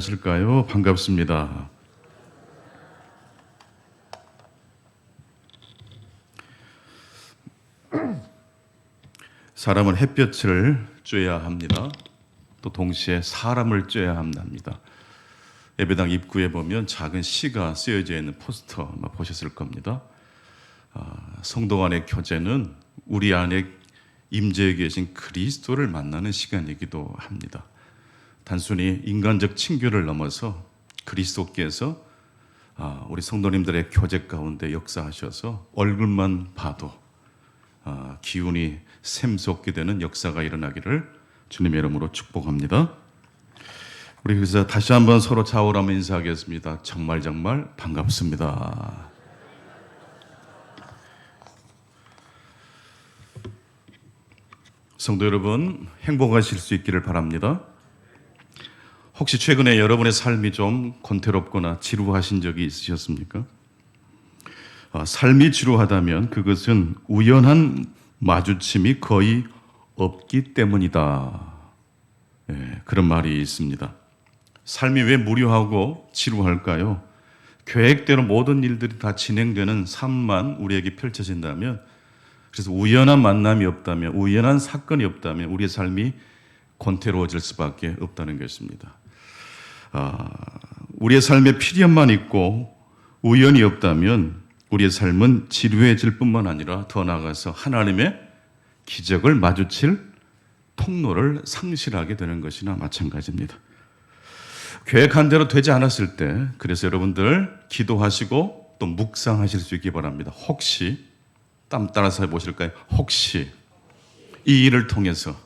하실까요? 반갑습니다. 사람은 햇볕을 쬐야 합니다. 또 동시에 사람을 쬐야 합니다. 예배당 입구에 보면 작은 시가 쓰여져 있는 포스터 아마 보셨을 겁니다. 성도 간의 교제는 우리 안에 임재해 계신 그리스도를 만나는 시간이기도 합니다. 단순히 인간적 친교를 넘어서 그리스도께서 우리 성도님들의 교제 가운데 역사하셔서 얼굴만 봐도 기운이 샘솟게 되는 역사가 일어나기를 주님의 이름으로 축복합니다. 우리 그래서 다시 한번 서로 좌우하며 인사하겠습니다. 정말 반갑습니다. 성도 여러분, 행복하실 수 있기를 바랍니다. 혹시 최근에 여러분의 삶이 좀 권태롭거나 지루하신 적이 있으셨습니까? 삶이 지루하다면 그것은 우연한 마주침이 거의 없기 때문이다. 그런 말이 있습니다. 삶이 왜 무료하고 지루할까요? 계획대로 모든 일들이 다 진행되는 삶만 우리에게 펼쳐진다면, 그래서 우연한 만남이 없다면, 우연한 사건이 없다면 우리의 삶이 권태로워질 수밖에 없다는 것입니다. 우리의 삶에 필연만 있고 우연이 없다면 우리의 삶은 지루해질 뿐만 아니라 더 나아가서 하나님의 기적을 마주칠 통로를 상실하게 되는 것이나 마찬가지입니다. 계획한 대로 되지 않았을 때, 그래서 여러분들 기도하시고 또 묵상하실 수 있기 바랍니다. 혹시 따라서 해보실까요? 혹시 이 일을 통해서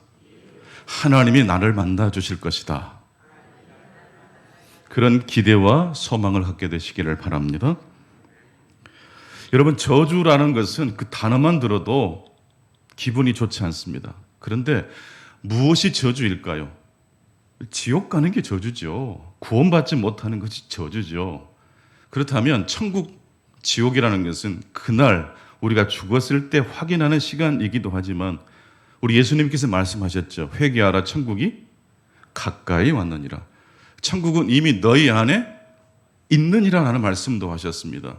하나님이 나를 만나 주실 것이다. 그런 기대와 소망을 갖게 되시기를 바랍니다. 여러분, 저주라는 것은 그 단어만 들어도 기분이 좋지 않습니다. 그런데 무엇이 저주일까요? 지옥 가는 게 저주죠. 구원받지 못하는 것이 저주죠. 그렇다면 천국, 지옥이라는 것은 그날 우리가 죽었을 때 확인하는 시간이기도 하지만 우리 예수님께서 말씀하셨죠. 회개하라, 천국이 가까이 왔느니라. 천국은 이미 너희 안에 있느니라는 말씀도 하셨습니다.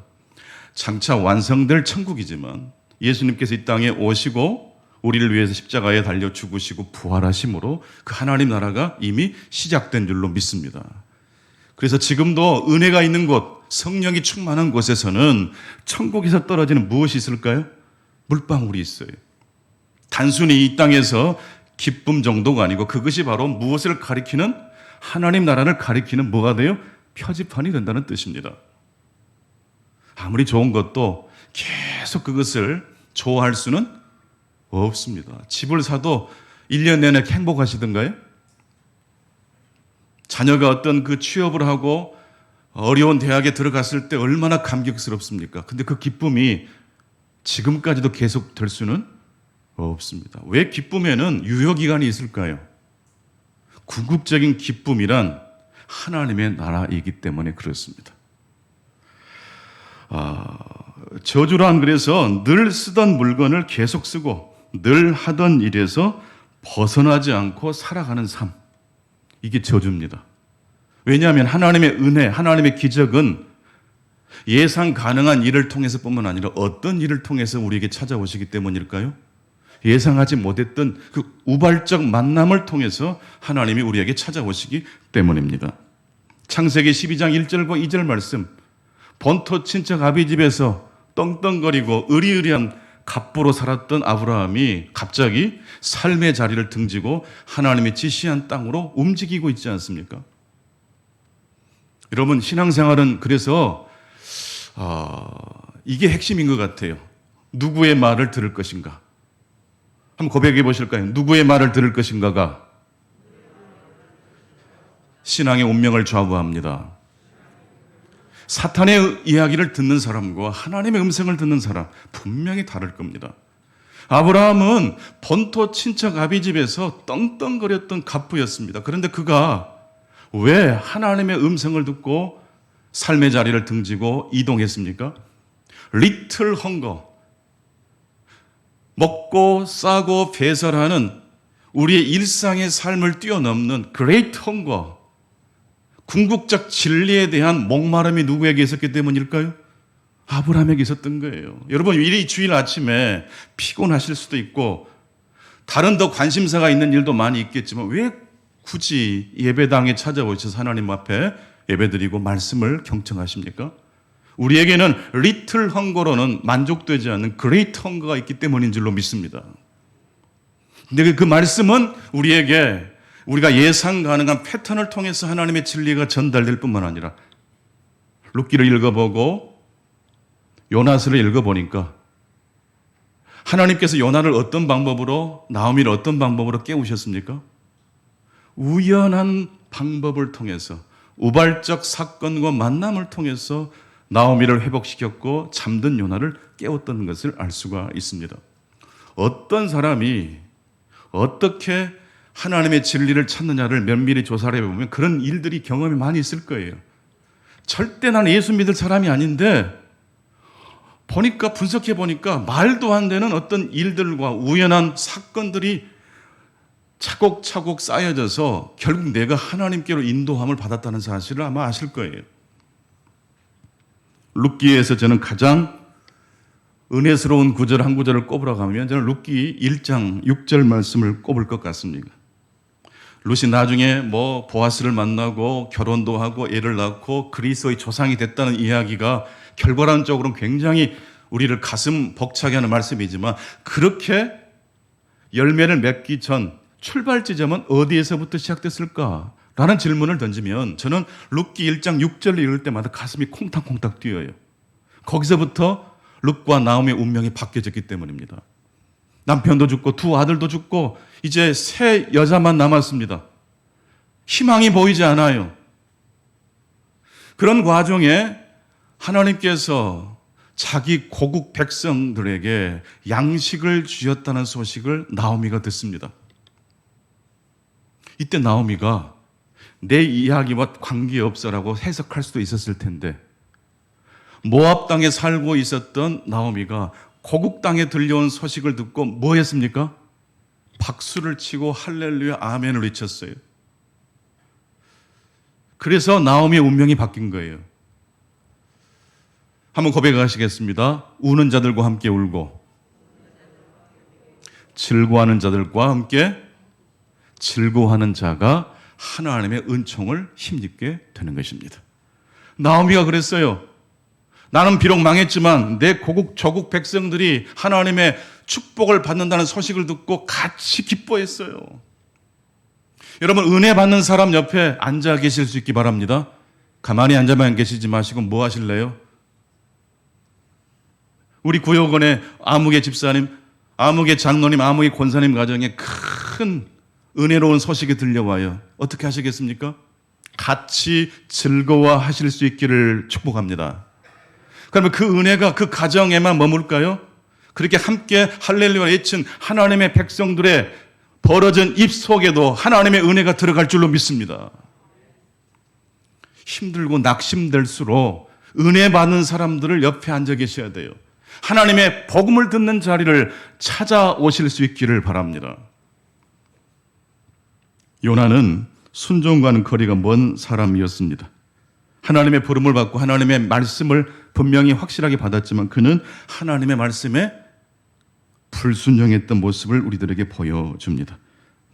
장차 완성될 천국이지만 예수님께서 이 땅에 오시고 우리를 위해서 십자가에 달려 죽으시고 부활하심으로 그 하나님 나라가 이미 시작된 줄로 믿습니다. 그래서 지금도 은혜가 있는 곳, 성령이 충만한 곳에서는 천국에서 떨어지는 무엇이 있을까요? 물방울이 있어요. 단순히 이 땅에서 기쁨 정도가 아니고 그것이 바로 무엇을 가리키는, 하나님 나라를 가리키는 뭐가 돼요? 표지판이 된다는 뜻입니다. 아무리 좋은 것도 계속 그것을 좋아할 수는 없습니다. 집을 사도 1년 내내 행복하시던가요? 자녀가 어떤 그 취업을 하고 어려운 대학에 들어갔을 때 얼마나 감격스럽습니까? 근데 그 기쁨이 지금까지도 계속될 수는 없습니다. 왜 기쁨에는 유효기간이 있을까요? 궁극적인 기쁨이란 하나님의 나라이기 때문에 그렇습니다. 저주란 그래서 늘 쓰던 물건을 계속 쓰고 늘 하던 일에서 벗어나지 않고 살아가는 삶, 이게 저주입니다. 왜냐하면 하나님의 은혜, 하나님의 기적은 예상 가능한 일을 통해서뿐만 아니라 어떤 일을 통해서 우리에게 찾아오시기 때문일까요? 예상하지 못했던 그 우발적 만남을 통해서 하나님이 우리에게 찾아오시기 때문입니다. 창세기 12장 1절과 2절 말씀, 본토 친척 아비 집에서 떵떵거리고 의리의리한 갑부로 살았던 아브라함이 갑자기 삶의 자리를 등지고 하나님이 지시한 땅으로 움직이고 있지 않습니까? 여러분, 신앙생활은 그래서 이게 핵심인 것 같아요. 누구의 말을 들을 것인가? 한번 고백해 보실까요? 누구의 말을 들을 것인가가 신앙의 운명을 좌우합니다. 사탄의 이야기를 듣는 사람과 하나님의 음성을 듣는 사람 분명히 다를 겁니다. 아브라함은 본토 친척 아비 집에서 떵떵거렸던 갑부였습니다. 그런데 그가 왜 하나님의 음성을 듣고 삶의 자리를 등지고 이동했습니까? 리틀 헝거, 먹고 싸고 배설하는 우리의 일상의 삶을 뛰어넘는 그레이트 헝거, 궁극적 진리에 대한 목마름이 누구에게 있었기 때문일까요? 아브라함에게 있었던 거예요. 여러분, 이 주일 아침에 피곤하실 수도 있고 다른 더 관심사가 있는 일도 많이 있겠지만 왜 굳이 예배당에 찾아오셔서 하나님 앞에 예배드리고 말씀을 경청하십니까? 우리에게는 리틀 헝거로는 만족되지 않는 그레이트 헝거가 있기 때문인 줄로 믿습니다. 근데 그 말씀은 우리에게 우리가 예상 가능한 패턴을 통해서 하나님의 진리가 전달될 뿐만 아니라 룻기를 읽어보고 요나스를 읽어보니까 하나님께서 요나를 어떤 방법으로, 나오미를 어떤 방법으로 깨우셨습니까? 우연한 방법을 통해서, 우발적 사건과 만남을 통해서 나오미를 회복시켰고 잠든 요나를 깨웠던 것을 알 수가 있습니다. 어떤 사람이 어떻게 하나님의 진리를 찾느냐를 면밀히 조사를 해보면 그런 일들이 경험이 많이 있을 거예요. 절대 나는 예수 믿을 사람이 아닌데 보니까, 분석해 보니까 말도 안 되는 어떤 일들과 우연한 사건들이 차곡차곡 쌓여져서 결국 내가 하나님께로 인도함을 받았다는 사실을 아마 아실 거예요. 룻기에서 저는 가장 은혜스러운 구절 한 구절을 꼽으라고 하면 저는 룻기 1장 6절 말씀을 꼽을 것 같습니다. 룻이 나중에 보아스를 만나고 결혼도 하고 애를 낳고 그리스도의 조상이 됐다는 이야기가 결과론적으로는 굉장히 우리를 가슴 벅차게 하는 말씀이지만 그렇게 열매를 맺기 전 출발 지점은 어디에서부터 시작됐을까라는 질문을 던지면 저는 룻기 1장 6절을 읽을 때마다 가슴이 콩닥콩닥 뛰어요. 거기서부터 룻과 나오미의 운명이 바뀌어졌기 때문입니다. 남편도 죽고 두 아들도 죽고 이제 세 여자만 남았습니다. 희망이 보이지 않아요. 그런 과정에 하나님께서 자기 고국 백성들에게 양식을 주셨다는 소식을 나오미가 듣습니다. 이때 나오미가 내 이야기와 관계없어라고 해석할 수도 있었을 텐데 모압 땅에 살고 있었던 나오미가 고국 땅에 들려온 소식을 듣고 뭐 했습니까? 박수를 치고 할렐루야 아멘을 외쳤어요. 그래서 나오미의 운명이 바뀐 거예요. 한번 고백하시겠습니다. 우는 자들과 함께 울고 즐거워하는 자들과 함께 즐거워하는 자가 하나님의 은총을 힘입게 되는 것입니다. 나오미가 그랬어요. 나는 비록 망했지만 내 고국 저국 백성들이 하나님의 축복을 받는다는 소식을 듣고 같이 기뻐했어요. 여러분, 은혜 받는 사람 옆에 앉아 계실 수 있기 바랍니다. 가만히 앉아만 계시지 마시고 뭐 하실래요? 우리 구역원의 아무개 집사님, 아무개 장로님, 아무개 권사님 가정에 큰 은혜로운 소식이 들려와요. 어떻게 하시겠습니까? 같이 즐거워하실 수 있기를 축복합니다. 그러면 그 은혜가 그 가정에만 머물까요? 그렇게 함께 할렐루야 외친 하나님의 백성들의 벌어진 입 속에도 하나님의 은혜가 들어갈 줄로 믿습니다. 힘들고 낙심될수록 은혜 받는 사람들을 옆에 앉아 계셔야 돼요. 하나님의 복음을 듣는 자리를 찾아오실 수 있기를 바랍니다. 요나는 순종과는 거리가 먼 사람이었습니다. 하나님의 부름을 받고 하나님의 말씀을 분명히 확실하게 받았지만 그는 하나님의 말씀에 불순종했던 모습을 우리들에게 보여줍니다.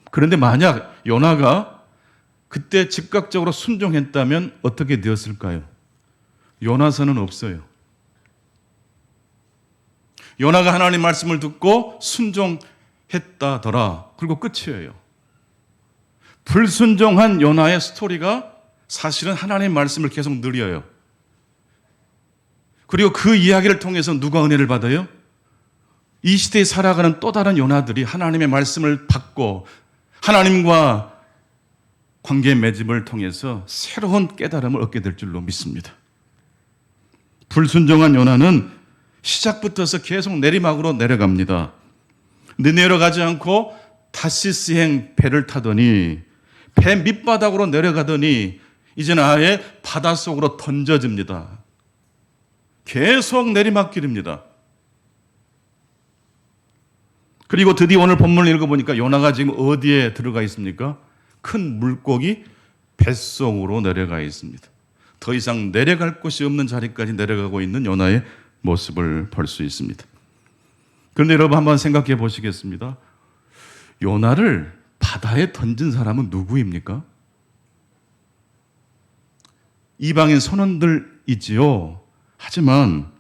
그런데 만약 요나가 그때 즉각적으로 순종했다면 어떻게 되었을까요? 요나서는 없어요. 요나가 하나님 말씀을 듣고 순종했다더라. 그리고 끝이에요. 불순종한 요나의 스토리가 사실은 하나님의 말씀을 계속 느려요. 그리고 그 이야기를 통해서 누가 은혜를 받아요? 이 시대에 살아가는 또 다른 요나들이 하나님의 말씀을 받고 하나님과 관계 맺음을 통해서 새로운 깨달음을 얻게 될 줄로 믿습니다. 불순종한 요나는 시작부터서 계속 내리막으로 내려갑니다. 내려가지 않고 타시스행 배를 타더니 배 밑바닥으로 내려가더니 이제는 아예 바닷속으로 던져집니다. 계속 내리막길입니다. 그리고 드디어 오늘 본문을 읽어보니까 요나가 지금 어디에 들어가 있습니까? 큰 물고기 뱃속으로 내려가 있습니다. 더 이상 내려갈 곳이 없는 자리까지 내려가고 있는 요나의 모습을 볼 수 있습니다. 그런데 여러분 한번 생각해 보시겠습니다. 요나를 바다에 던진 사람은 누구입니까? 이방인 선원들이지요. 하지만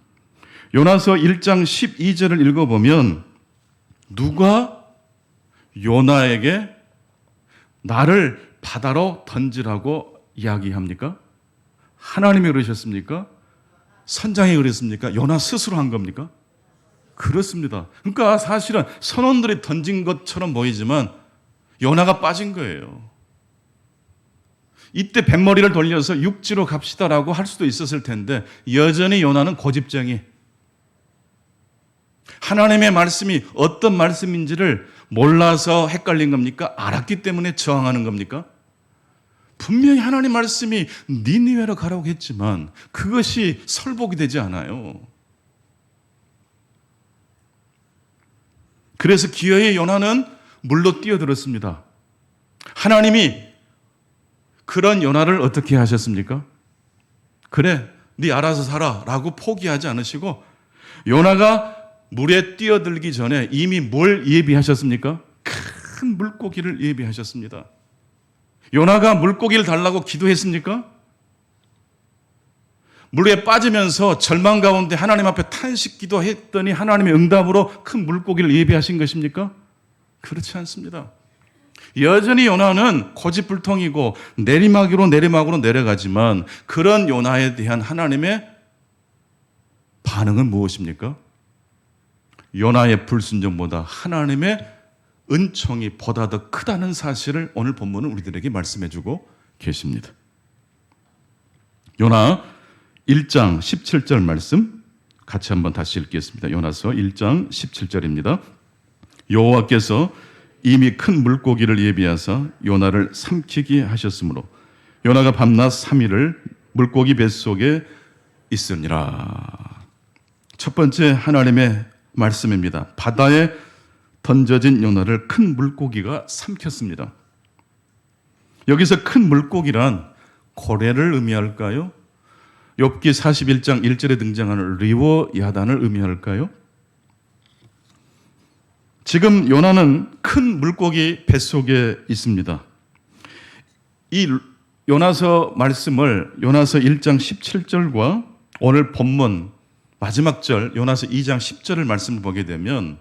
요나서 1장 12절을 읽어보면 누가 요나에게 나를 바다로 던지라고 이야기합니까? 하나님이 그러셨습니까? 선장이 그랬습니까? 요나 스스로 한 겁니까? 그렇습니다. 그러니까 사실은 선원들이 던진 것처럼 보이지만 요나가 빠진 거예요. 이때 뱃머리를 돌려서 육지로 갑시다라고 할 수도 있었을 텐데 여전히 요나는 고집쟁이. 하나님의 말씀이 어떤 말씀인지를 몰라서 헷갈린 겁니까? 알았기 때문에 저항하는 겁니까? 분명히 하나님 말씀이 니느웨로 가라고 했지만 그것이 설복이 되지 않아요. 그래서 기어이 요나는 물로 뛰어들었습니다. 하나님이 그런 요나를 어떻게 하셨습니까? 그래, 네 알아서 살아 라고 포기하지 않으시고 요나가 물에 뛰어들기 전에 이미 뭘 예비하셨습니까? 큰 물고기를 예비하셨습니다. 요나가 물고기를 달라고 기도했습니까? 물에 빠지면서 절망 가운데 하나님 앞에 탄식 기도했더니 하나님의 응답으로 큰 물고기를 예비하신 것입니까? 그렇지 않습니다. 여전히 요나는 고집불통이고 내리막으로 내려가지만 그런 요나에 대한 하나님의 반응은 무엇입니까? 요나의 불순종보다 하나님의 은총이 보다 더 크다는 사실을 오늘 본문은 우리들에게 말씀해주고 계십니다. 요나 1장 17절 말씀 같이 한번 다시 읽겠습니다. 요나서 1장 17절입니다. 여호와께서 이미 큰 물고기를 예비하사 요나를 삼키게 하셨으므로 요나가 밤낮 3일을 물고기 뱃속에 있으니라. 첫 번째 하나님의 말씀입니다. 바다에 던져진 요나를 큰 물고기가 삼켰습니다. 여기서 큰 물고기란 고래를 의미할까요? 욥기 41장 1절에 등장하는 리워야단을 의미할까요? 지금 요나는 큰 물고기 뱃속에 있습니다. 이 요나서 말씀을 요나서 1장 17절과 오늘 본문 마지막 절 요나서 2장 10절을 말씀을 보게 되면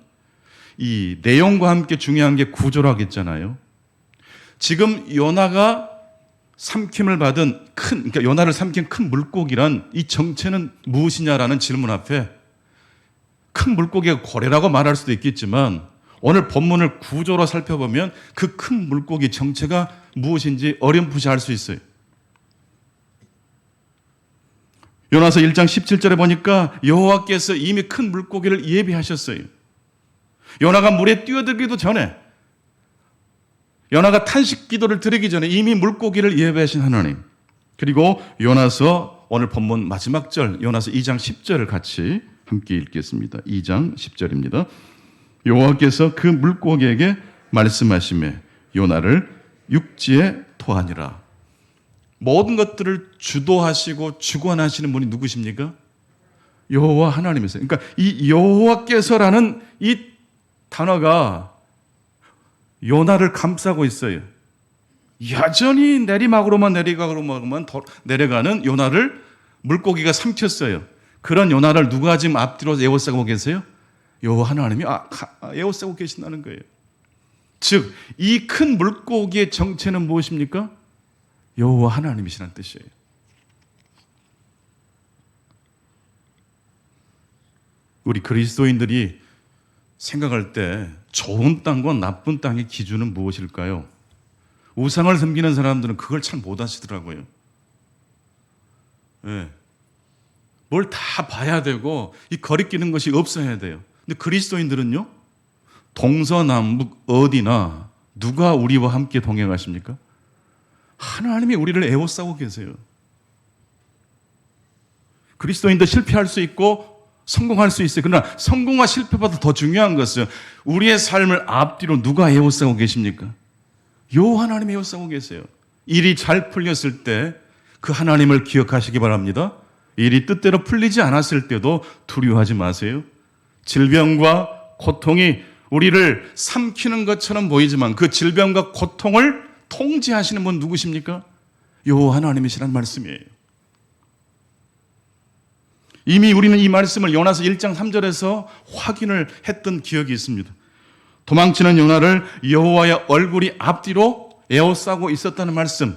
이 내용과 함께 중요한 게 구조라고 했잖아요. 지금 요나가 삼킴을 받은 그러니까 요나를 삼킨 큰 물고기란 이 정체는 무엇이냐라는 질문 앞에 큰 물고기가 고래라고 말할 수도 있겠지만 오늘 본문을 구조로 살펴보면 그 큰 물고기 정체가 무엇인지 어렴풋이 알 수 있어요. 요나서 1장 17절에 보니까 여호와께서 이미 큰 물고기를 예비하셨어요. 요나가 물에 뛰어들기도 전에 요나가 탄식 기도를 드리기 전에 이미 물고기를 예배하신 하나님. 그리고 요나서 오늘 본문 마지막 절 요나서 2장 10절을 같이 함께 읽겠습니다. 2장 10절입니다. 여호와께서 그 물고기에게 말씀하시매 요나를 육지에 토하니라. 모든 것들을 주도하시고 주관하시는 분이 누구십니까? 여호와 하나님이세요. 그러니까 이 여호와께서라는 이 단어가 요나를 감싸고 있어요. 여전히 내리막으로만 내려가는 요나를 물고기가 삼켰어요. 그런 요나를 누가 지금 앞뒤로 에워싸고 계세요? 여호와 하나님이 에워싸고 계신다는 거예요. 즉, 이 큰 물고기의 정체는 무엇입니까? 여호와 하나님이시라는 뜻이에요. 우리 그리스도인들이 생각할 때 좋은 땅과 나쁜 땅의 기준은 무엇일까요? 우상을 섬기는 사람들은 그걸 잘 못하시더라고요. 네. 뭘 다 봐야 되고 이 거리끼는 것이 없어야 돼요. 근데 그리스도인들은요, 동서남북 어디나 누가 우리와 함께 동행하십니까? 하나님이 우리를 에워싸고 계세요. 그리스도인도 실패할 수 있고 성공할 수 있어요. 그러나 성공과 실패보다 더 중요한 것은 우리의 삶을 앞뒤로 누가 에워싸고 계십니까? 여호와 하나님이 에워싸고 계세요. 일이 잘 풀렸을 때 그 하나님을 기억하시기 바랍니다. 일이 뜻대로 풀리지 않았을 때도 두려워하지 마세요. 질병과 고통이 우리를 삼키는 것처럼 보이지만 그 질병과 고통을 통제하시는 분 누구십니까? 여호와 하나님이시라는 말씀이에요. 이미 우리는 이 말씀을 요나서 1장 3절에서 확인을 했던 기억이 있습니다. 도망치는 요나를 여호와의 얼굴이 앞뒤로 에워싸고 있었다는 말씀.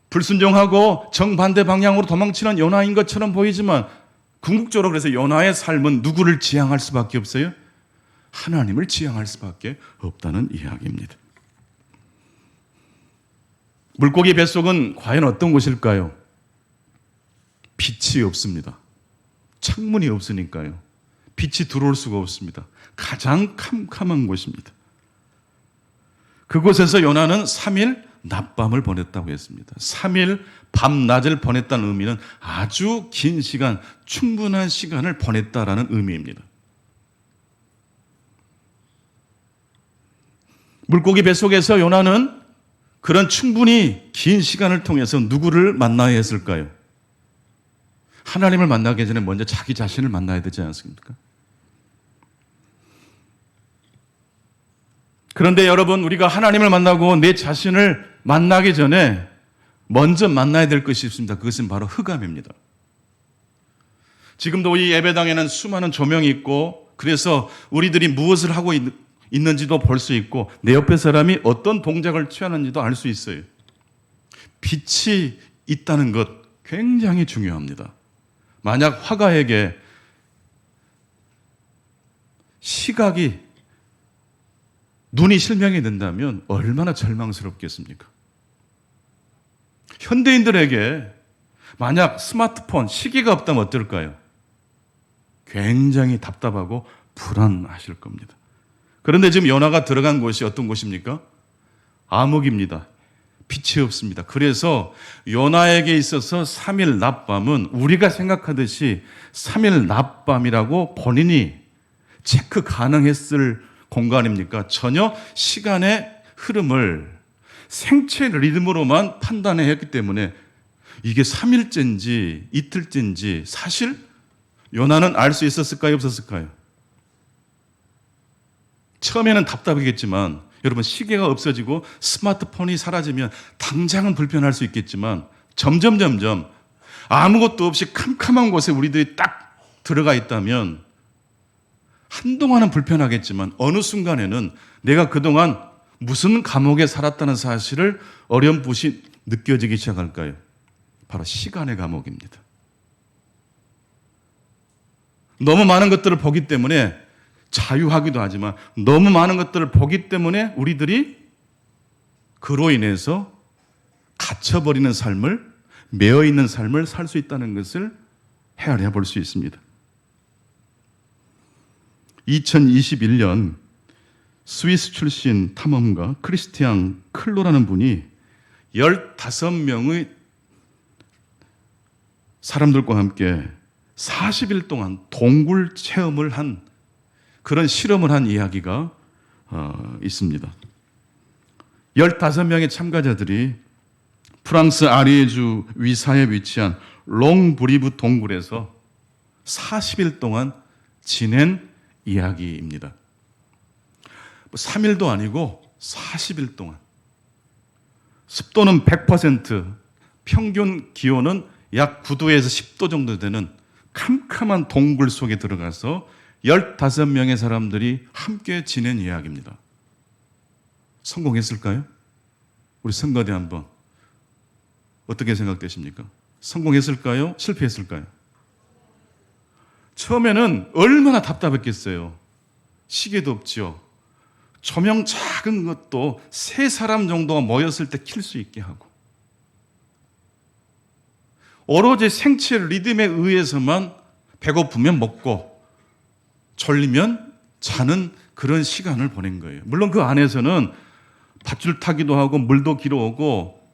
불순종하고 정반대 방향으로 도망치는 요나인 것처럼 보이지만 궁극적으로 그래서 요나의 삶은 누구를 지향할 수밖에 없어요? 하나님을 지향할 수밖에 없다는 이야기입니다. 물고기 뱃속은 과연 어떤 곳일까요? 빛이 없습니다. 창문이 없으니까요. 빛이 들어올 수가 없습니다. 가장 캄캄한 곳입니다. 그곳에서 요나는 3일 낮밤을 보냈다고 했습니다. 3일 밤낮을 보냈다는 의미는 아주 긴 시간, 충분한 시간을 보냈다라는 의미입니다. 물고기 뱃속에서 요나는 그런 충분히 긴 시간을 통해서 누구를 만나야 했을까요? 하나님을 만나기 전에 먼저 자기 자신을 만나야 되지 않습니까? 그런데 여러분, 우리가 하나님을 만나고 내 자신을 만나기 전에 먼저 만나야 될 것이 있습니다. 그것은 바로 흑암입니다. 지금도 이 예배당에는 수많은 조명이 있고 그래서 우리들이 무엇을 하고 있는지도 볼 수 있고 내 옆에 사람이 어떤 동작을 취하는지도 알 수 있어요. 빛이 있다는 것 굉장히 중요합니다. 만약 화가에게 시각이 눈이 실명이 된다면 얼마나 절망스럽겠습니까? 현대인들에게 만약 스마트폰, 시계가 없다면 어떨까요? 굉장히 답답하고 불안하실 겁니다. 그런데 지금 요나가 들어간 곳이 어떤 곳입니까? 암흑입니다. 빛이 없습니다. 그래서 요나에게 있어서 3일 낮밤은 우리가 생각하듯이 3일 낮밤이라고 본인이 체크 가능했을 공간입니까? 전혀 시간의 흐름을 생체 리듬으로만 판단해 했기 때문에 이게 3일째인지 이틀째인지 사실 요나는 알 수 있었을까요? 없었을까요? 처음에는 답답하겠지만 여러분, 시계가 없어지고 스마트폰이 사라지면 당장은 불편할 수 있겠지만 점점 아무것도 없이 캄캄한 곳에 우리들이 딱 들어가 있다면 한동안은 불편하겠지만 어느 순간에는 내가 그동안 무슨 감옥에 살았다는 사실을 어렴풋이 느껴지기 시작할까요? 바로 시간의 감옥입니다. 너무 많은 것들을 보기 때문에 자유하기도 하지만 너무 많은 것들을 보기 때문에 우리들이 그로 인해서 갇혀버리는 삶을, 매어있는 삶을 살 수 있다는 것을 헤아려 볼 수 있습니다. 2021년 스위스 출신 탐험가 크리스티앙 클로라는 분이 15명의 사람들과 함께 40일 동안 동굴 체험을 한 그런 실험을 한 이야기가 있습니다. 15명의 참가자들이 프랑스 아리에주 위사에 위치한 롱브리브 동굴에서 40일 동안 지낸 이야기입니다. 3일도 아니고 40일 동안. 습도는 100%, 평균 기온은 약 9도에서 10도 정도 되는 캄캄한 동굴 속에 들어가서 15명의 사람들이 함께 지낸 이야기입니다. 성공했을까요? 우리 성가대 한번 어떻게 생각되십니까? 성공했을까요? 실패했을까요? 처음에는 얼마나 답답했겠어요. 시계도 없죠. 조명 작은 것도 3사람 정도가 모였을 때 킬 수 있게 하고 오로지 생체 리듬에 의해서만 배고프면 먹고 졸리면 자는 그런 시간을 보낸 거예요. 물론 그 안에서는 밧줄 타기도 하고 물도 길어오고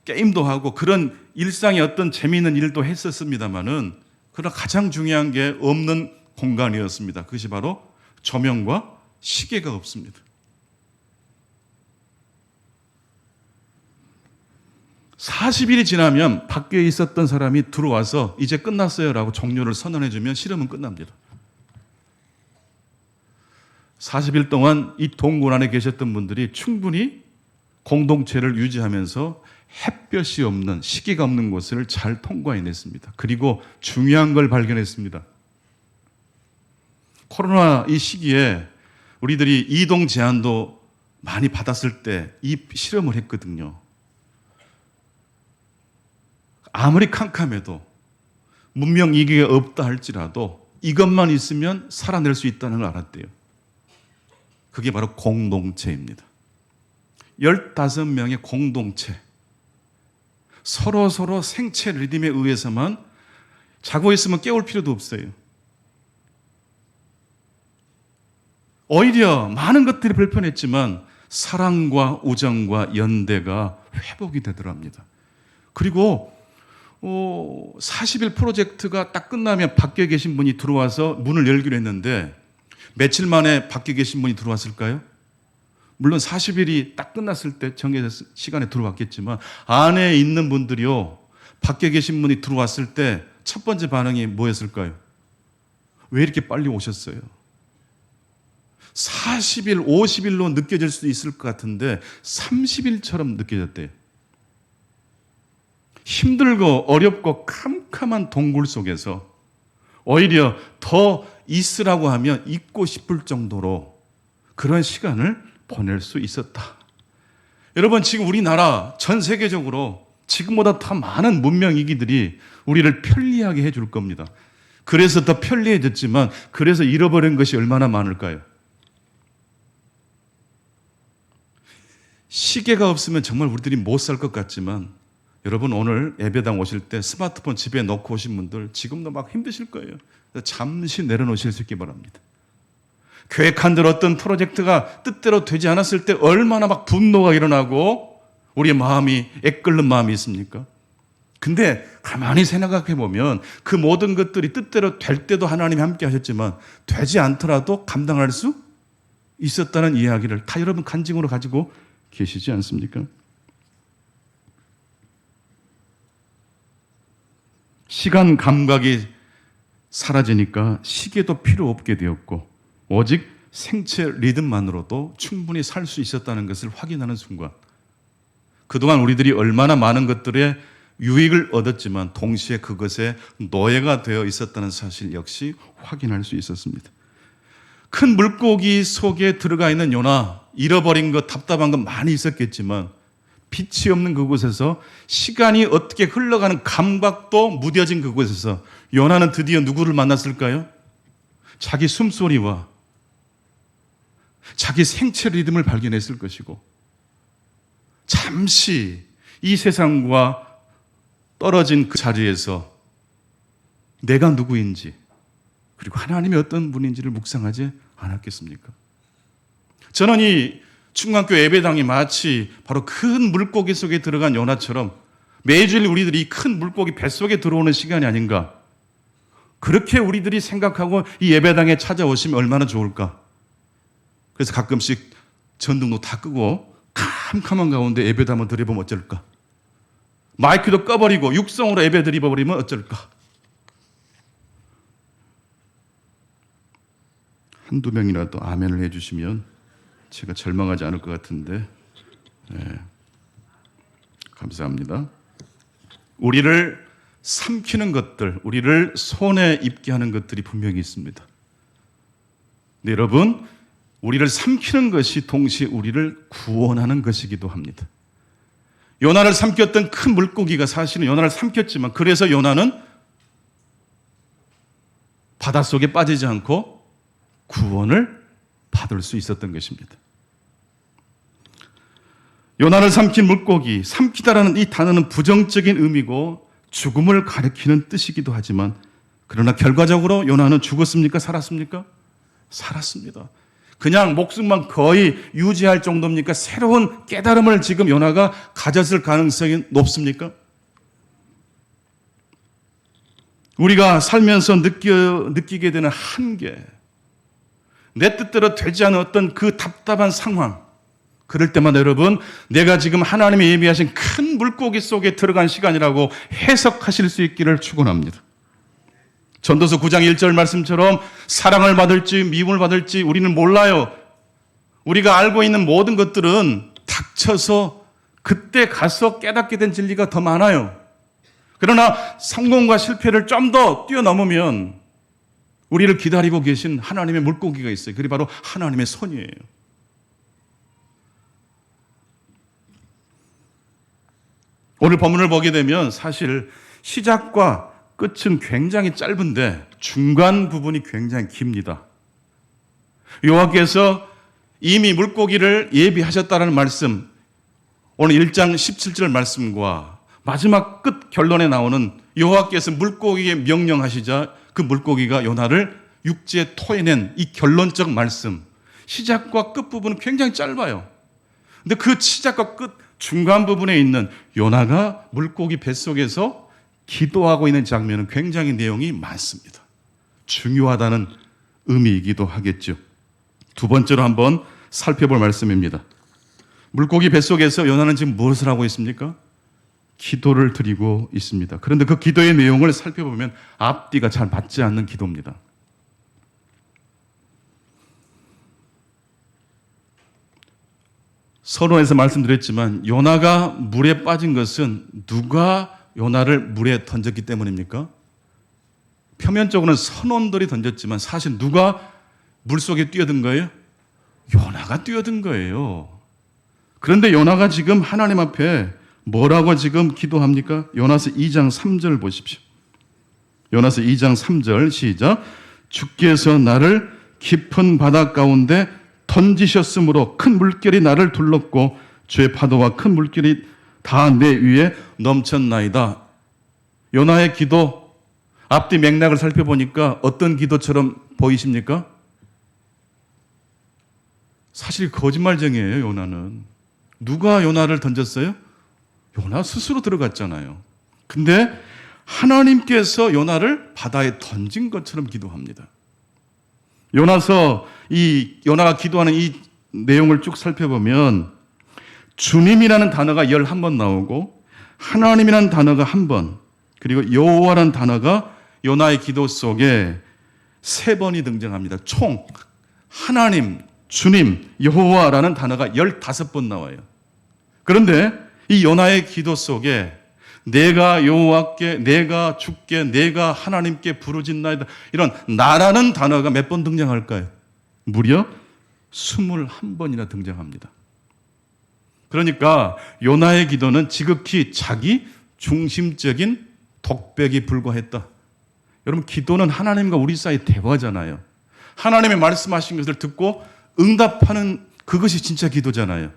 게임도 하고 그런 일상의 어떤 재미있는 일도 했었습니다마는 그러나 가장 중요한 게 없는 공간이었습니다. 그것이 바로 조명과 시계가 없습니다. 40일이 지나면 밖에 있었던 사람이 들어와서 이제 끝났어요라고 종료를 선언해주면 실험은 끝납니다. 40일 동안 이 동굴 안에 계셨던 분들이 충분히 공동체를 유지하면서 햇볕이 없는, 시기가 없는 곳을 잘 통과해냈습니다. 그리고 중요한 걸 발견했습니다. 코로나 이 시기에 우리들이 이동 제한도 많이 받았을 때 이 실험을 했거든요. 아무리 캄캄해도 문명 이기가 없다 할지라도 이것만 있으면 살아낼 수 있다는 걸 알았대요. 그게 바로 공동체입니다. 15명의 공동체. 서로 생체 리듬에 의해서만 자고 있으면 깨울 필요도 없어요. 오히려 많은 것들이 불편했지만 사랑과 우정과 연대가 회복이 되더랍니다. 그리고 40일 프로젝트가 딱 끝나면 밖에 계신 분이 들어와서 문을 열기로 했는데 며칠 만에 밖에 계신 분이 들어왔을까요? 물론 40일이 딱 끝났을 때 정해진 시간에 들어왔겠지만 안에 있는 분들이요, 밖에 계신 분이 들어왔을 때 첫 번째 반응이 뭐였을까요? 왜 이렇게 빨리 오셨어요? 40일, 50일로 느껴질 수도 있을 것 같은데 30일처럼 느껴졌대요. 힘들고 어렵고 캄캄한 동굴 속에서 오히려 더 있으라고 하면 있고 싶을 정도로 그런 시간을 보낼 수 있었다. 여러분, 지금 우리나라 전 세계적으로 지금보다 더 많은 문명이기들이 우리를 편리하게 해줄 겁니다. 그래서 더 편리해졌지만 그래서 잃어버린 것이 얼마나 많을까요? 시계가 없으면 정말 우리들이 못 살 것 같지만 여러분, 오늘 예배당 오실 때 스마트폰 집에 놓고 오신 분들 지금도 막 힘드실 거예요. 잠시 내려놓으실 수 있기 바랍니다. 계획한 대로 어떤 프로젝트가 뜻대로 되지 않았을 때 얼마나 막 분노가 일어나고 우리의 마음이 애끓는 마음이 있습니까? 근데 가만히 생각해 보면 그 모든 것들이 뜻대로 될 때도 하나님이 함께 하셨지만 되지 않더라도 감당할 수 있었다는 이야기를 다 여러분 간증으로 가지고 계시지 않습니까? 시간 감각이 사라지니까 시계도 필요 없게 되었고 오직 생체 리듬만으로도 충분히 살 수 있었다는 것을 확인하는 순간, 그동안 우리들이 얼마나 많은 것들에 유익을 얻었지만 동시에 그것에 노예가 되어 있었다는 사실 역시 확인할 수 있었습니다. 큰 물고기 속에 들어가 있는 요나, 잃어버린 것, 답답한 것 많이 있었겠지만 빛이 없는 그곳에서 시간이 어떻게 흘러가는 감각도 무뎌진 그곳에서 요나는 드디어 누구를 만났을까요? 자기 숨소리와 자기 생체 리듬을 발견했을 것이고 잠시 이 세상과 떨어진 그 자리에서 내가 누구인지 그리고 하나님이 어떤 분인지를 묵상하지 않았겠습니까? 저는 이 중간교 예배당이 마치 바로 큰 물고기 속에 들어간 요나처럼 매주일 우리들이 이 큰 물고기 뱃속에 들어오는 시간이 아닌가, 그렇게 우리들이 생각하고 이 예배당에 찾아오시면 얼마나 좋을까. 그래서 가끔씩 전등도 다 끄고 캄캄한 가운데 예배도 한번 드려보면 어쩔까. 마이크도 꺼버리고 육성으로 예배 드려버리면 어쩔까. 한두 명이라도 아멘을 해주시면 제가 절망하지 않을 것 같은데, 네. 감사합니다. 우리를 삼키는 것들, 우리를 손에 입게 하는 것들이 분명히 있습니다. 근데 여러분, 우리를 삼키는 것이 동시에 우리를 구원하는 것이기도 합니다. 요나를 삼켰던 큰 물고기가 사실은 요나를 삼켰지만 그래서 요나는 바닷속에 빠지지 않고 구원을 받을 수 있었던 것입니다. 요나를 삼킨 물고기, 삼키다라는 이 단어는 부정적인 의미고 죽음을 가리키는 뜻이기도 하지만 그러나 결과적으로 요나는 죽었습니까? 살았습니까? 살았습니다. 그냥 목숨만 거의 유지할 정도입니까? 새로운 깨달음을 지금 요나가 가졌을 가능성이 높습니까? 우리가 살면서 느끼게 되는 한계, 내 뜻대로 되지 않은 어떤 그 답답한 상황, 그럴 때마다 여러분, 내가 지금 하나님이 예비하신 큰 물고기 속에 들어간 시간이라고 해석하실 수 있기를 축원합니다. 전도서 9장 1절 말씀처럼 사랑을 받을지 미움을 받을지 우리는 몰라요. 우리가 알고 있는 모든 것들은 닥쳐서 그때 가서 깨닫게 된 진리가 더 많아요. 그러나 성공과 실패를 좀 더 뛰어넘으면 우리를 기다리고 계신 하나님의 물고기가 있어요. 그게 바로 하나님의 손이에요. 오늘 본문을 보게 되면 사실 시작과 끝은 굉장히 짧은데 중간 부분이 굉장히 깁니다. 여호와께서 이미 물고기를 예비하셨다는 말씀, 오늘 1장 17절 말씀과 마지막 끝 결론에 나오는 여호와께서 물고기에 명령하시자 그 물고기가 요나를 육지에 토해낸 이 결론적 말씀, 시작과 끝 부분은 굉장히 짧아요. 근데 그 시작과 끝 중간 부분에 있는 요나가 물고기 뱃속에서 기도하고 있는 장면은 굉장히 내용이 많습니다. 중요하다는 의미이기도 하겠죠. 두 번째로 한번 살펴볼 말씀입니다. 물고기 뱃속에서 요나는 지금 무엇을 하고 있습니까? 기도를 드리고 있습니다. 그런데 그 기도의 내용을 살펴보면 앞뒤가 잘 맞지 않는 기도입니다. 서론에서 말씀드렸지만 요나가 물에 빠진 것은 누가 요나를 물에 던졌기 때문입니까? 표면적으로는 선원들이 던졌지만 사실 누가 물속에 뛰어든 거예요? 요나가 뛰어든 거예요. 그런데 요나가 지금 하나님 앞에 뭐라고 지금 기도합니까? 요나서 2장 3절 보십시오. 요나서 2장 3절 시작. 주께서 나를 깊은 바다 가운데 던지셨으므로 큰 물결이 나를 둘렀고 주의 파도와 큰 물결이 다 내 위에 넘쳤나이다. 요나의 기도 앞뒤 맥락을 살펴보니까 어떤 기도처럼 보이십니까? 사실 거짓말쟁이에요. 요나는 누가 요나를 던졌어요? 요나 스스로 들어갔잖아요. 근데 하나님께서 요나를 바다에 던진 것처럼 기도합니다. 요나서 이 요나가 기도하는 이 내용을 쭉 살펴보면 주님이라는 단어가 11번 나오고 하나님이라는 단어가 1번, 그리고 여호와라는 단어가 요나의 기도 속에 3번이 등장합니다. 총 하나님, 주님, 여호와라는 단어가 15번 나와요. 그런데 이 요나의 기도 속에 내가 여호와께, 내가 주께, 내가 하나님께 부르짖나이다, 이런 나라는 단어가 몇 번 등장할까요? 무려 21번이나 등장합니다. 그러니까 요나의 기도는 지극히 자기 중심적인 독백이 불과했다. 여러분, 기도는 하나님과 우리 사이 대화잖아요. 하나님의 말씀하신 것을 듣고 응답하는 그것이 진짜 기도잖아요.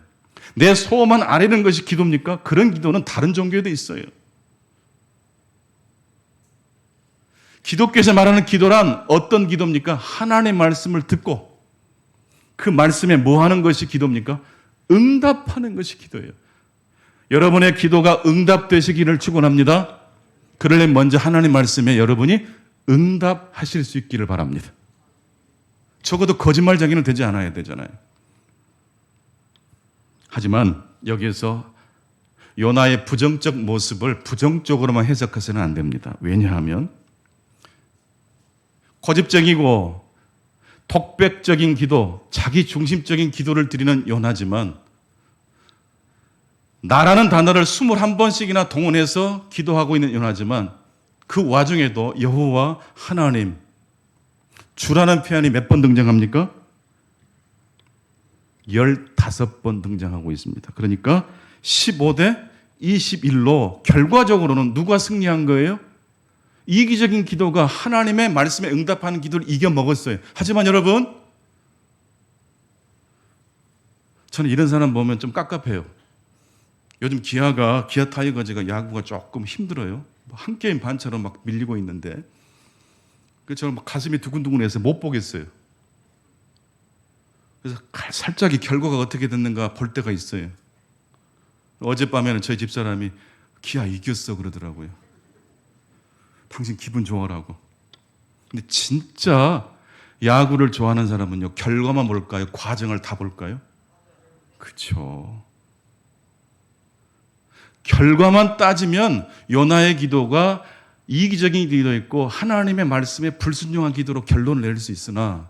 내 소원만 아뢰는 것이 기도입니까? 그런 기도는 다른 종교에도 있어요. 기독교에서 말하는 기도란 어떤 기도입니까? 하나님의 말씀을 듣고 그 말씀에 뭐 하는 것이 기도입니까? 응답하는 것이 기도예요. 여러분의 기도가 응답되시기를 축원합니다. 그러려면 먼저 하나님 말씀에 여러분이 응답하실 수 있기를 바랍니다. 적어도 거짓말쟁이는 되지 않아야 되잖아요. 하지만 여기에서 요나의 부정적 모습을 부정적으로만 해석해서는 안 됩니다. 왜냐하면 고집적이고 독백적인 기도, 자기 중심적인 기도를 드리는 요나지만 나라는 단어를 21번씩이나 동원해서 기도하고 있는 요나지만 그 와중에도 여호와 하나님, 주라는 표현이 몇 번 등장합니까? 15번 등장하고 있습니다. 그러니까 15대 21로 결과적으로는 누가 승리한 거예요? 이기적인 기도가 하나님의 말씀에 응답하는 기도를 이겨먹었어요. 하지만 여러분, 저는 이런 사람 보면 좀 깝깝해요. 요즘 기아 타이거즈가 야구가 조금 힘들어요. 한 게임 반처럼 막 밀리고 있는데 저는 막 가슴이 두근두근해서 못 보겠어요. 그래서 살짝 이 결과가 어떻게 됐는가 볼 때가 있어요. 어젯밤에는 저희 집사람이 기아 이겼어 그러더라고요. 당신 기분 좋아라고. 근데 진짜 야구를 좋아하는 사람은요, 결과만 볼까요? 과정을 다 볼까요? 그렇죠. 결과만 따지면 요나의 기도가 이기적인 기도 있고 하나님의 말씀에 불순종한 기도로 결론을 낼 수 있으나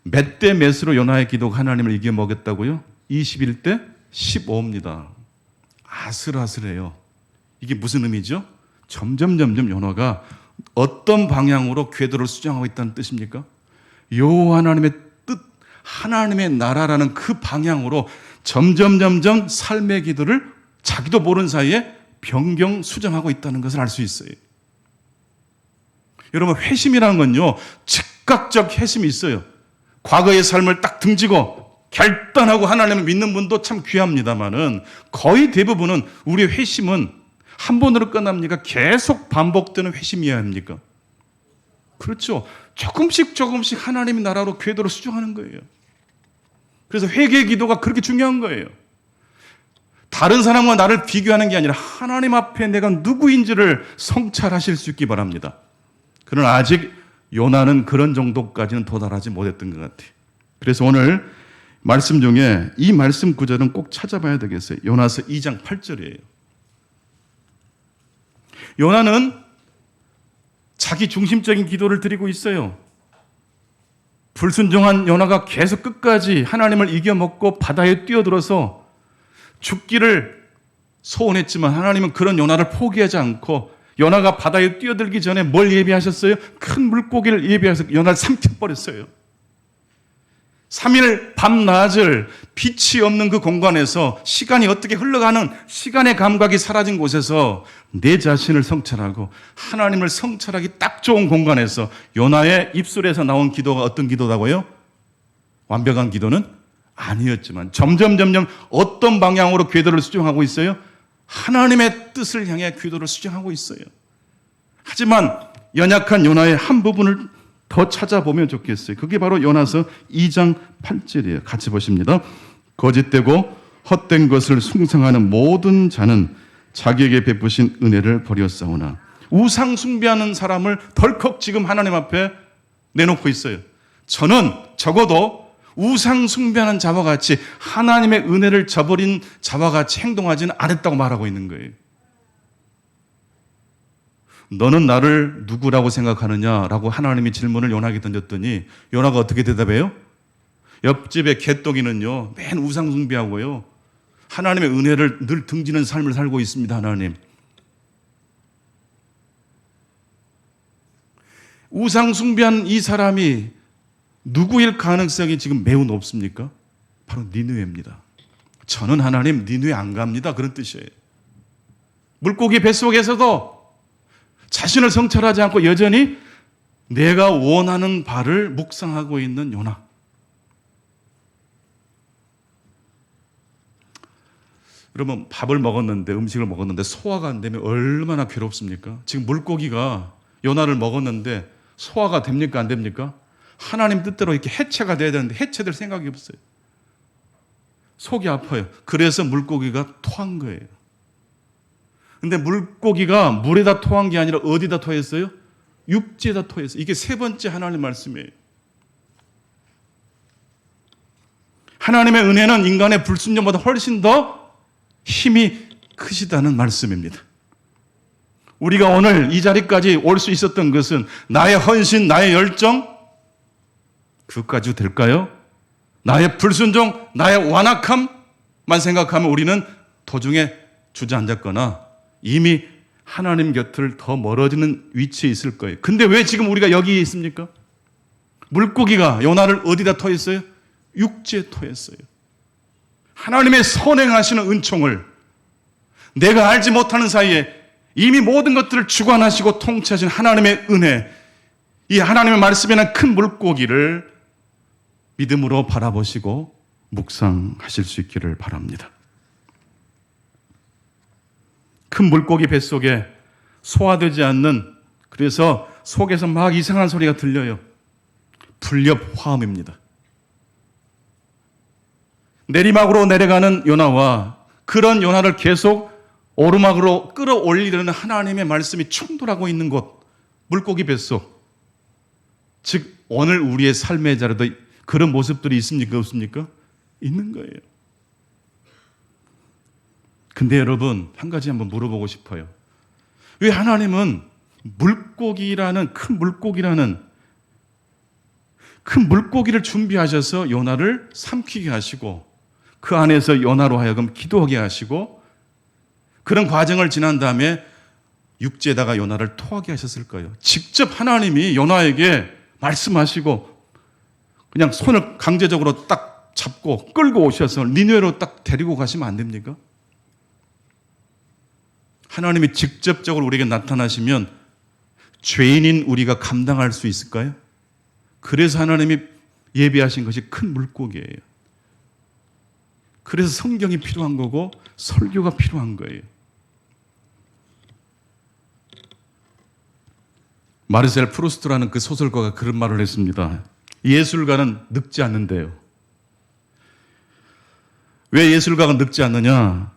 몇 대 몇으로 요나의 기도가 하나님을 이겨먹였다고요? 21대 15입니다. 아슬아슬해요. 이게 무슨 의미죠? 점점 요나가 어떤 방향으로 궤도를 수정하고 있다는 뜻입니까? 여호와 하나님의 뜻, 하나님의 나라라는 그 방향으로 점점 삶의 기도를 자기도 모르는 사이에 변경 수정하고 있다는 것을 알 수 있어요. 여러분, 회심이라는 건요, 즉각적 회심이 있어요. 과거의 삶을 딱 등지고 결단하고 하나님을 믿는 분도 참 귀합니다만은 거의 대부분은 우리의 회심은 한 번으로 끝납니까? 계속 반복되는 회심이어야 합니까? 그렇죠. 조금씩 하나님의 나라로 궤도를 수정하는 거예요. 그래서 회개의 기도가 그렇게 중요한 거예요. 다른 사람과 나를 비교하는 게 아니라 하나님 앞에 내가 누구인지를 성찰하실 수 있기 바랍니다. 그러나 아직 요나는 그런 정도까지는 도달하지 못했던 것 같아요. 그래서 오늘 말씀 중에 이 말씀 구절은 꼭 찾아봐야 되겠어요. 요나서 2장 8절이에요. 요나는 자기 중심적인 기도를 드리고 있어요. 불순종한 요나가 계속 끝까지 하나님을 이겨먹고 바다에 뛰어들어서 죽기를 소원했지만 하나님은 그런 요나를 포기하지 않고 요나가 바다에 뛰어들기 전에 뭘 예비하셨어요? 큰 물고기를 예비해서 요나를 삼켜버렸어요. 3일 밤낮을 빛이 없는 그 공간에서 시간이 어떻게 흘러가는 시간의 감각이 사라진 곳에서 내 자신을 성찰하고 하나님을 성찰하기 딱 좋은 공간에서 요나의 입술에서 나온 기도가 어떤 기도라고요? 완벽한 기도는 아니었지만 점점 어떤 방향으로 궤도를 수정하고 있어요? 하나님의 뜻을 향해 궤도를 수정하고 있어요. 하지만 연약한 요나의 한 부분을 더 찾아보면 좋겠어요. 그게 바로 요나서 2장 8절이에요. 같이 보십니다. 거짓되고 헛된 것을 숭상하는 모든 자는 자기에게 베푸신 은혜를 버렸사오나. 우상 숭배하는 사람을 덜컥 지금 하나님 앞에 내놓고 있어요. 저는 적어도 우상 숭배하는 자와 같이 하나님의 은혜를 저버린 자와 같이 행동하지는 않았다고 말하고 있는 거예요. 너는 나를 누구라고 생각하느냐라고 하나님이 질문을 요나에게 던졌더니 요나가 어떻게 대답해요? 옆집의 개똥이는요 맨 우상 숭배하고요 하나님의 은혜를 늘 등지는 삶을 살고 있습니다. 하나님, 우상 숭배한 이 사람이 누구일 가능성이 지금 매우 높습니까? 바로 니느웨입니다. 저는 하나님 니느웨 안 갑니다, 그런 뜻이에요. 물고기 뱃속에서도 자신을 성찰하지 않고 여전히 내가 원하는 바를 묵상하고 있는 요나. 여러분, 밥을 먹었는데, 음식을 먹었는데 소화가 안 되면 얼마나 괴롭습니까? 지금 물고기가 요나를 먹었는데 소화가 됩니까, 안 됩니까? 하나님 뜻대로 이렇게 해체가 돼야 되는데 해체될 생각이 없어요. 속이 아파요. 그래서 물고기가 토한 거예요. 근데 물고기가 물에다 토한 게 아니라 어디다 토했어요? 육지에다 토했어요. 이게 세 번째 하나님 말씀이에요. 하나님의 은혜는 인간의 불순종보다 훨씬 더 힘이 크시다는 말씀입니다. 우리가 오늘 이 자리까지 올 수 있었던 것은 나의 헌신, 나의 열정, 그것까지 될까요? 나의 불순종, 나의 완악함만 생각하면 우리는 도중에 주저앉았거나 이미 하나님 곁을 더 멀어지는 위치에 있을 거예요. 근데 왜 지금 우리가 여기에 있습니까? 물고기가 요나를 어디다 토했어요? 육지에 토했어요. 하나님의 선행하시는 은총을 내가 알지 못하는 사이에 이미 모든 것들을 주관하시고 통치하신 하나님의 은혜, 이 하나님의 말씀에는 큰 물고기를 믿음으로 바라보시고 묵상하실 수 있기를 바랍니다. 큰 물고기 뱃속에 소화되지 않는, 그래서 속에서 막 이상한 소리가 들려요. 불협화음입니다. 내리막으로 내려가는 요나와 그런 요나를 계속 오르막으로 끌어올리려는 하나님의 말씀이 충돌하고 있는 곳, 물고기 뱃속. 즉 오늘 우리의 삶의 자리도 그런 모습들이 있습니까, 없습니까? 있는 거예요. 근데 여러분, 한 가지 한번 물어보고 싶어요. 왜 하나님은 큰 물고기를 준비하셔서 요나를 삼키게 하시고 그 안에서 요나로 하여금 기도하게 하시고 그런 과정을 지난 다음에 육지에다가 요나를 토하게 하셨을까요? 직접 하나님이 요나에게 말씀하시고 그냥 손을 강제적으로 딱 잡고 끌고 오셔서 니느웨로 딱 데리고 가시면 안 됩니까? 하나님이 직접적으로 우리에게 나타나시면 죄인인 우리가 감당할 수 있을까요? 그래서 하나님이 예비하신 것이 큰 물고기예요. 그래서 성경이 필요한 거고 설교가 필요한 거예요. 마르셀 프루스트라는 그 소설가가 그런 말을 했습니다. 예술가는 늙지 않는데요. 왜 예술가가 늙지 않느냐?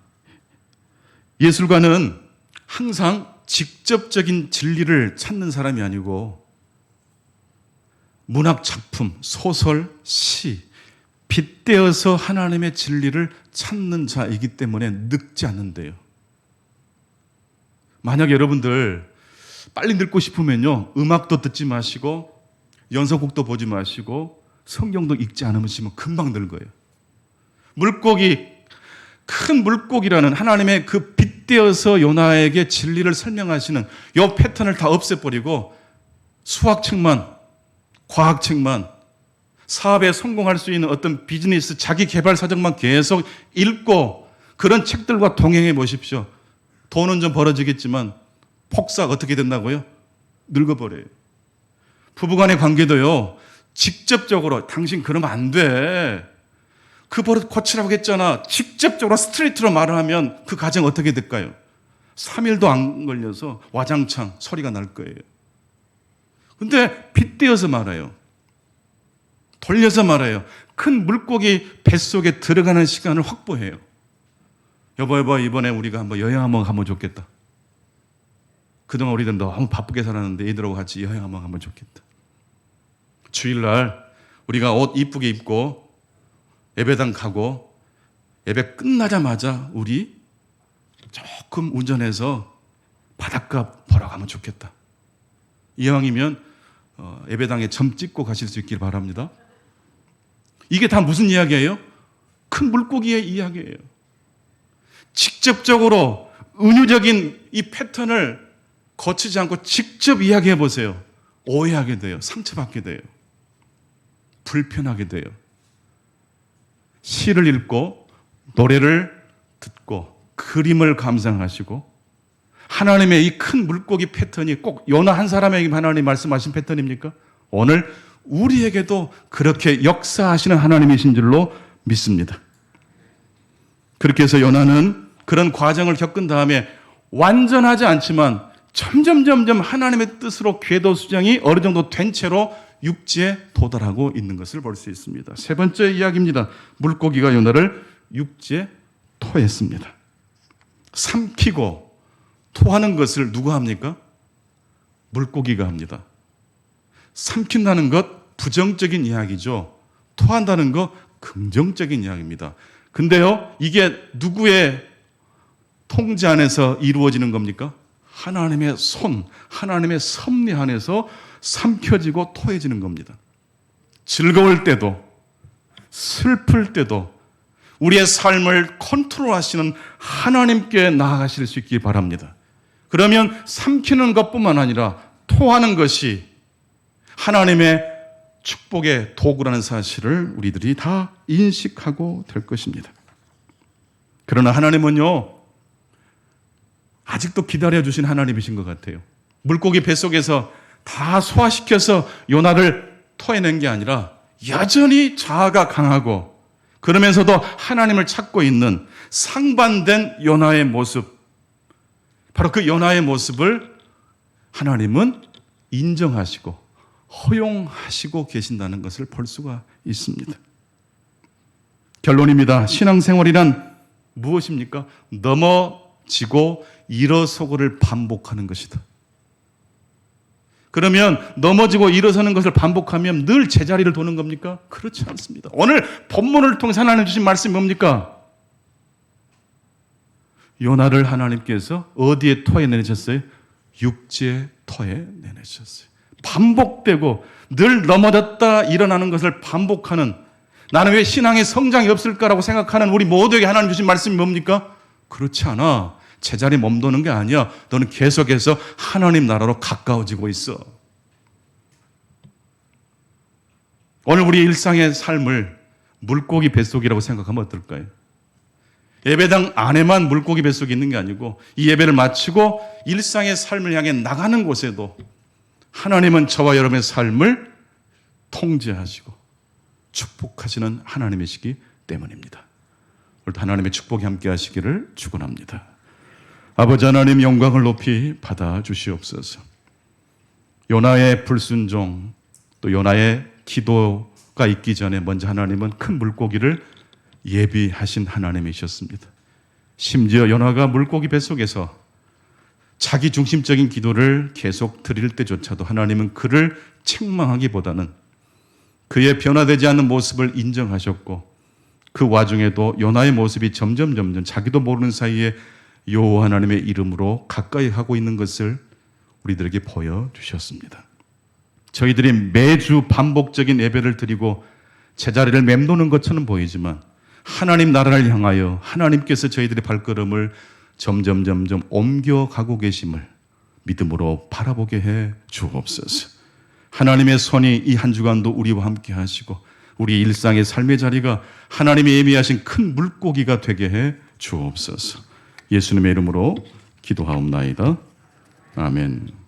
예술가는 항상 직접적인 진리를 찾는 사람이 아니고 문학 작품, 소설, 시, 빗대어서 하나님의 진리를 찾는 자이기 때문에 늙지 않는데요. 만약 여러분들 빨리 늙고 싶으면요, 음악도 듣지 마시고 연속곡도 보지 마시고 성경도 읽지 않으시면 금방 늙어요. 큰 물고기라는 하나님의 그 빗대어서 요나에게 진리를 설명하시는 요 패턴을 다 없애버리고 수학책만, 과학책만, 사업에 성공할 수 있는 어떤 비즈니스 자기 개발 사정만 계속 읽고 그런 책들과 동행해 보십시오. 돈은 좀 벌어지겠지만 폭삭 어떻게 된다고요? 늙어버려요. 부부간의 관계도요, 직접적으로 당신 그러면 안 돼. 그 버릇 고치라고 했잖아. 직접적으로 스트레이트로 말을 하면 그 가정 어떻게 될까요? 3일도 안 걸려서 와장창 소리가 날 거예요. 근데 빗대어서 말해요. 돌려서 말해요. 큰 물고기 뱃속에 들어가는 시간을 확보해요. 여보, 이번에 우리가 한번 여행 한번 가면 좋겠다. 그동안 우리들 너무 바쁘게 살았는데 얘들하고 같이 여행 한번 가면 좋겠다. 주일날 우리가 옷 이쁘게 입고 예배당 가고 예배 끝나자마자 우리 조금 운전해서 바닷가 보러 가면 좋겠다. 이왕이면 예배당에 점 찍고 가실 수 있길 바랍니다. 이게 다 무슨 이야기예요? 큰 물고기의 이야기예요. 직접적으로 은유적인 이 패턴을 거치지 않고 직접 이야기해 보세요. 오해하게 돼요. 상처받게 돼요. 불편하게 돼요. 시를 읽고 노래를 듣고 그림을 감상하시고 하나님의 이 큰 물고기 패턴이 꼭 요나 한 사람에게 하나님 말씀하신 패턴입니까? 오늘 우리에게도 그렇게 역사하시는 하나님이신 줄로 믿습니다. 그렇게 해서 요나는 그런 과정을 겪은 다음에 완전하지 않지만 점점 하나님의 뜻으로 궤도 수정이 어느 정도 된 채로 육지에 도달하고 있는 것을 볼 수 있습니다. 세 번째 이야기입니다. 물고기가 요나를 육지에 토했습니다. 삼키고 토하는 것을 누가 합니까? 물고기가 합니다. 삼킨다는 것 부정적인 이야기죠. 토한다는 것 긍정적인 이야기입니다. 근데요, 이게 누구의 통제 안에서 이루어지는 겁니까? 하나님의 손, 하나님의 섭리 안에서 삼켜지고 토해지는 겁니다. 즐거울 때도 슬플 때도 우리의 삶을 컨트롤하시는 하나님께 나아가실 수 있기 바랍니다. 그러면 삼키는 것뿐만 아니라 토하는 것이 하나님의 축복의 도구라는 사실을 우리들이 다 인식하고 될 것입니다. 그러나 하나님은요, 아직도 기다려주신 하나님이신 것 같아요. 물고기 뱃속에서 다 소화시켜서 요나를 토해낸 게 아니라 여전히 자아가 강하고 그러면서도 하나님을 찾고 있는 상반된 요나의 모습, 바로 그 요나의 모습을 하나님은 인정하시고 허용하시고 계신다는 것을 볼 수가 있습니다. 결론입니다. 신앙생활이란 무엇입니까? 넘어지고 일어서고를 반복하는 것이다. 그러면 넘어지고 일어서는 것을 반복하면 늘 제자리를 도는 겁니까? 그렇지 않습니다. 오늘 본문을 통해서 하나님 주신 말씀이 뭡니까? 요나를 하나님께서 어디에 터에 내내셨어요? 육지의 터에 내내셨어요. 반복되고 늘 넘어졌다 일어나는 것을 반복하는, 나는 왜 신앙의 성장이 없을까라고 생각하는 우리 모두에게 하나님 주신 말씀이 뭡니까? 그렇지 않아. 제자리 멈도는 게 아니야. 너는 계속해서 하나님 나라로 가까워지고 있어. 오늘 우리 일상의 삶을 물고기 뱃속이라고 생각하면 어떨까요? 예배당 안에만 물고기 뱃속이 있는 게 아니고 이 예배를 마치고 일상의 삶을 향해 나가는 곳에도 하나님은 저와 여러분의 삶을 통제하시고 축복하시는 하나님이시기 때문입니다. 오늘도 하나님의 축복이 함께 하시기를 축원합니다. 아버지 하나님, 영광을 높이 받아 주시옵소서. 요나의 불순종, 또 요나의 기도가 있기 전에 먼저 하나님은 큰 물고기를 예비하신 하나님이셨습니다. 심지어 요나가 물고기 뱃속에서 자기 중심적인 기도를 계속 드릴 때조차도 하나님은 그를 책망하기보다는 그의 변화되지 않는 모습을 인정하셨고, 그 와중에도 요나의 모습이 점점 자기도 모르는 사이에 여호와 하나님의 이름으로 가까이 하고 있는 것을 우리들에게 보여주셨습니다. 저희들이 매주 반복적인 예배를 드리고 제자리를 맴도는 것처럼 보이지만 하나님 나라를 향하여 하나님께서 저희들의 발걸음을 점점 옮겨가고 계심을 믿음으로 바라보게 해 주옵소서. 하나님의 손이 이 한 주간도 우리와 함께 하시고 우리 일상의 삶의 자리가 하나님이 예비하신 큰 물고기가 되게 해 주옵소서. 예수님의 이름으로 기도하옵나이다. 아멘.